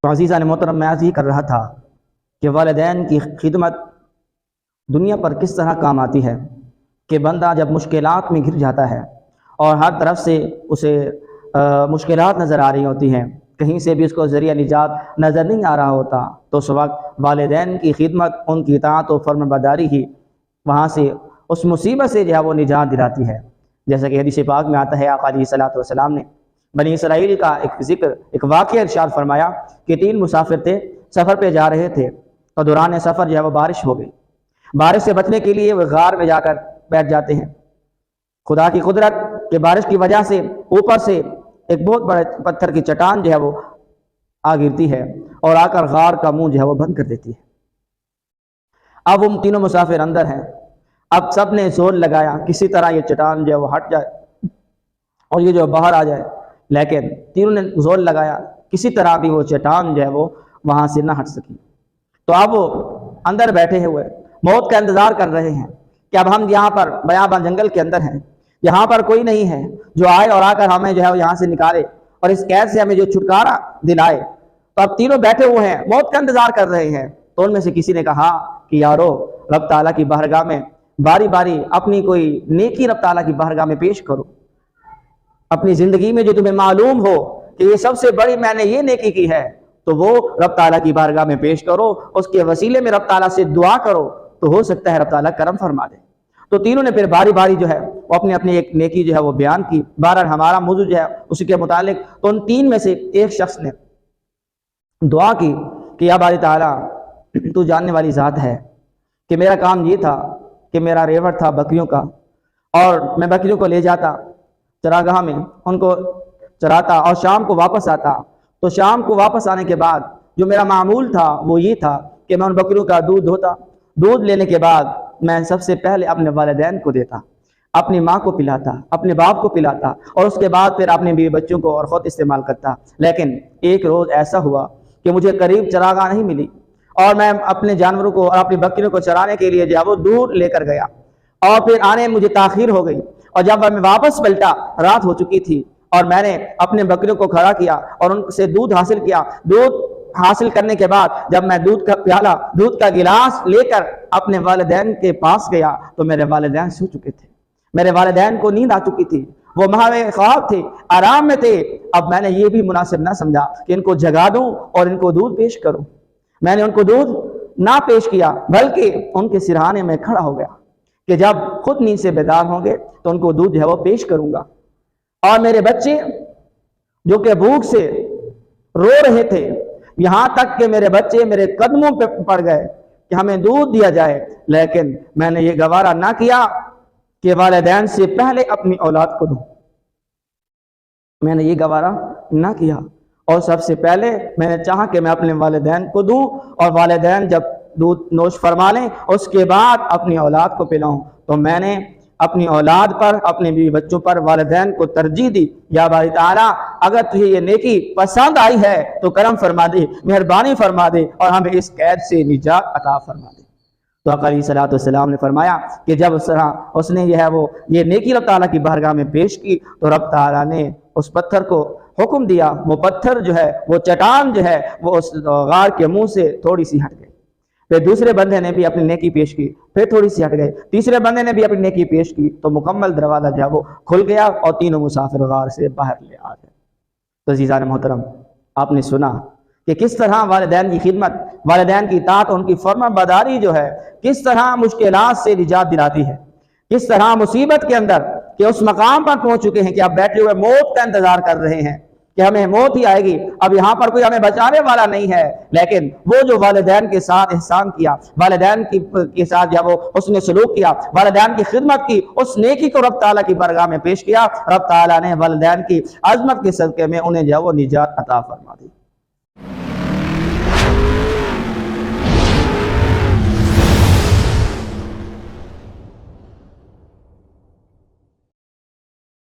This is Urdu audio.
تو عزیزان محترم، میں عرض یہ کر رہا تھا کہ والدین کی خدمت دنیا پر کس طرح کام آتی ہے کہ بندہ جب مشکلات میں گر جاتا ہے اور ہر طرف سے اسے مشکلات نظر آ رہی ہوتی ہیں، کہیں سے بھی اس کو ذریعہ نجات نظر نہیں آ رہا ہوتا، تو اس وقت والدین کی خدمت، ان کی اطاعت و فرمانبرداری ہی وہاں سے اس مصیبت سے جو ہے وہ نجات دلاتی ہے۔ جیسا کہ حدیث پاک میں آتا ہے، آقا علیہ الصلوۃ والسلام نے بنی اسرائیل کا ایک واقعہ ارشاد فرمایا کہ 3 مسافر تھے، سفر پہ جا رہے تھے، اور دوران سفر جو ہے وہ بارش ہو گئی۔ بارش سے بچنے کے لیے وہ غار میں جا کر بیٹھ جاتے ہیں۔ خدا کی قدرت کہ بارش کی وجہ سے اوپر سے ایک بہت بڑے پتھر کی چٹان جو ہے وہ آ گرتی ہے اور آ کر غار کا منہ جو ہے وہ بند کر دیتی ہے۔ اب وہ تینوں مسافر اندر ہیں، اب سب نے زور لگایا کسی طرح یہ چٹان جو ہے وہ ہٹ جائے اور یہ جو باہر آ جائے، لیکن تینوں نے زور لگایا، کسی طرح بھی وہ چٹان جو ہے وہ وہاں سے نہ ہٹ سکی۔ تو اب وہ اندر بیٹھے ہوئے موت کا انتظار کر رہے ہیں کہ اب ہم یہاں پر بیابان جنگل کے اندر ہیں، یہاں پر کوئی نہیں ہے جو آئے اور آ کر ہمیں جو ہے یہاں سے نکالے اور اس قید سے ہمیں جو چھٹکارا دلائے۔ تو اب تینوں بیٹھے ہوئے ہیں، موت کا انتظار کر رہے ہیں۔ تو ان میں سے کسی نے کہا کہ یارو، رب تعالیٰ کی بارگاہ میں باری باری اپنی کوئی نیکی رب تعالیٰ کی بارگاہ میں پیش کرو، اپنی زندگی میں جو تمہیں معلوم ہو کہ یہ سب سے بڑی میں نے یہ نیکی کی ہے، تو وہ رب تعالیٰ کی بارگاہ میں پیش کرو، اس کے وسیلے میں رب تعالیٰ سے دعا کرو، تو ہو سکتا ہے رب تعالیٰ کرم فرما دے۔ تو تینوں نے پھر باری باری جو ہے وہ اپنی اپنی ایک نیکی جو ہے وہ بیان کی۔ بہرحال ہمارا موضوع جو ہے اسی کے متعلق، تو ان 3 میں سے ایک شخص نے دعا کی کہ یا باری تعالیٰ، تو جاننے والی ذات ہے کہ میرا کام یہ تھا کہ میرا ریوڑ تھا بکریوں کا، اور میں بکریوں کو لے جاتا چراگاہ میں، ان کو چراتا اور شام کو واپس آتا۔ تو شام کو واپس آنے کے بعد جو میرا معمول تھا وہ یہ تھا کہ میں ان بکریوں کا دودھ دھوتا، دودھ لینے کے بعد میں سب سے پہلے اپنے والدین کو دیتا، اپنی ماں کو پلاتا، اپنے باپ کو پلاتا، اور اس کے بعد پھر اپنے بیوی بچوں کو اور خود استعمال کرتا۔ لیکن ایک روز ایسا ہوا کہ مجھے قریب چراگاہ نہیں ملی، اور میں اپنے جانوروں کو اور اپنی بکریوں کو چرانے کے لیے جو وہ دور لے کر گیا، اور پھر آنے میں مجھے تاخیر ہو گئی، اور جب میں واپس پلٹا رات ہو چکی تھی، اور میں نے اپنے بکریوں کو کھڑا کیا اور ان سے دودھ حاصل کیا۔ دودھ حاصل کرنے کے بعد جب میں دودھ کا پیالہ، دودھ کا گلاس لے کر اپنے والدین کے پاس گیا، تو میرے والدین سو چکے تھے، میرے والدین کو نیند آ چکی تھی، وہ مہوے خواب تھے، آرام میں تھے۔ اب میں نے یہ بھی مناسب نہ سمجھا کہ ان کو جگا دوں اور ان کو دودھ پیش کروں۔ میں نے ان کو دودھ نہ پیش کیا، بلکہ ان کے سرہانے میں کھڑا ہو گیا کہ جب خود نیند سے بیدار ہوں گے تو ان کو دودھ جو ہے وہ پیش کروں گا۔ اور میرے بچے جو کہ بھوک سے رو رہے تھے، یہاں تک کہ میرے بچے میرے قدموں پہ پڑ گئے کہ ہمیں دودھ دیا جائے، لیکن میں نے یہ گوارا نہ کیا کہ والدین سے پہلے اپنی اولاد کو دوں۔ میں نے یہ گوارا نہ کیا، اور سب سے پہلے میں نے چاہا کہ میں اپنے والدین کو دوں، اور والدین جب دودھ نوش فرما لیں اس کے بعد اپنی اولاد کو پلاؤں۔ تو میں نے اپنی اولاد پر، اپنے بیوی بچوں پر والدین کو ترجیح دی۔ یا باری تعالیٰ، اگر تجھے یہ نیکی پسند آئی ہے تو کرم فرما دے، مہربانی فرما دے، اور ہمیں اس قید سے نجات عطا فرما دے۔ تو آقا علیہ الصلوۃ والسلام نے فرمایا کہ جب اس نے یہ نیکی رب تعالیٰ کی بارگاہ میں پیش کی، تو رب تعالیٰ نے اس پتھر کو حکم دیا، وہ پتھر جو ہے، وہ چٹان جو ہے، وہ اس غار کے منہ سے تھوڑی سی ہٹ گئی۔ پھر دوسرے بندے نے بھی اپنی نیکی پیش کی، پھر تھوڑی سی ہٹ گئے، تیسرے بندے نے بھی اپنی نیکی پیش کی، تو مکمل دروازہ جو ہے وہ کھل گیا اور تینوں مسافر غار سے باہر لے آ گئے۔ تو عزیزان محترم، آپ نے سنا کہ کس طرح والدین کی خدمت، والدین کی اطاعت، ان کی فرمانبرداری جو ہے کس طرح مشکلات سے نجات دلاتی ہے، کس طرح مصیبت کے اندر کہ اس مقام پر پہنچ چکے ہیں کہ آپ بیٹھے ہوئے موت کا انتظار کر رہے ہیں کہ ہمیں موت ہی آئے گی، اب یہاں پر کوئی ہمیں بچانے والا نہیں ہے، لیکن وہ جو والدین کے ساتھ احسان کیا، والدین کے ساتھ جب وہ اس نے سلوک کیا، والدین کی خدمت کی، اس نیکی کو رب تعالیٰ کی بارگاہ میں پیش کیا، رب تعالیٰ نے والدین کی عظمت کے صدقے میں انہیں جو وہ نجات عطا فرما دی۔